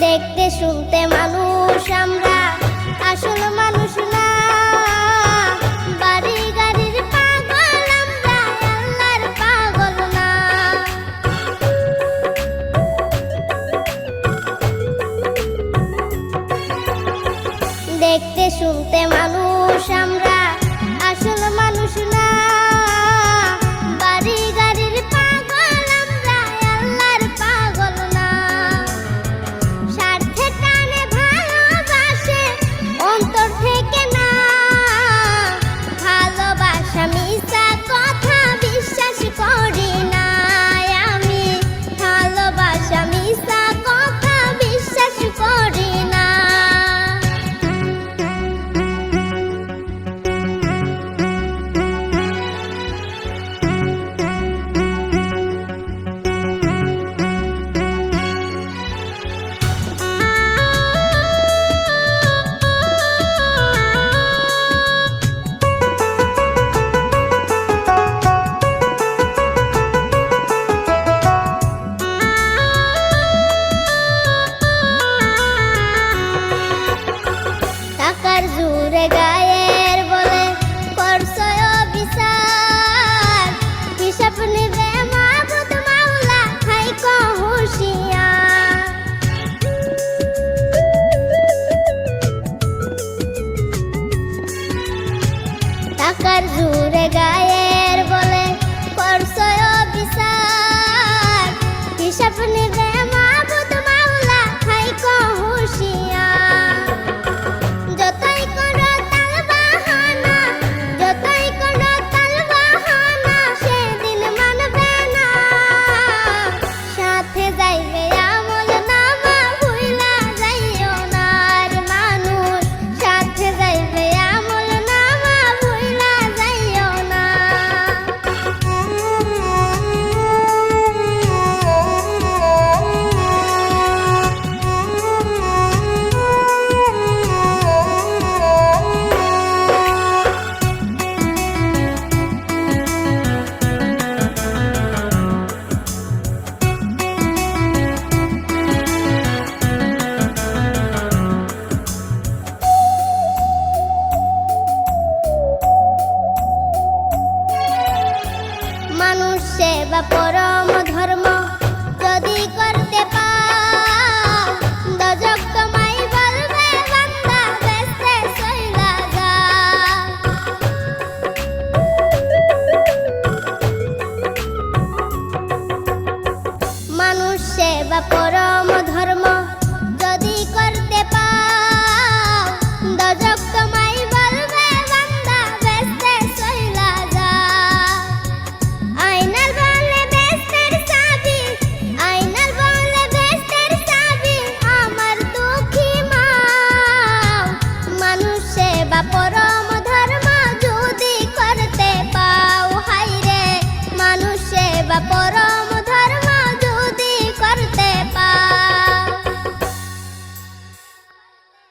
দেখতে শুনতে মানুষ আমরা, আসল মানুষ না। বাড়ি গাড়ির পাগল আমরা, আল্লাহর পাগল না। দেখতে শুনতে মানুষ আমরা, আসল মানুষ না। বাড়ি গাড়ির পাগল আমরা, আল্লাহর পাগল না। স্বার্থে টানে ভালোবাসে অন্তর থেকে না। ভালোবাসা মিছা কথা বিশ্বাস করি না আমি। ভালোবাসা মিছা কথা বিশ্বাস করি না। টাকার জোরে গায়ের বলে করছো অবিচার। হিসাব নিবে মাবুদ মাওলা, থাইকো হুঁশিয়ার। টাকার জোরে গায়ের বলে করছো অবিচার। হিসাব নিবে মাবুদ মাওলা, থাইকো হুঁশিয়ার। যতই করো তালবাহানা, যতই করো তালবাহানা, সেদিন মানবে না। সাথে যাইবে আমল নামা, ভুইলা যাইও না আর মানুষ। সাথে যাইবে আমল নামা, ভুইলা যাইও না। মানুষ সেবা পরম ধর্ম যদি করতে পাও, দজক তোমায় বলবে বান্দা বেস্তে চইলা যাও। মানুষ সেবা পরম ধর্ম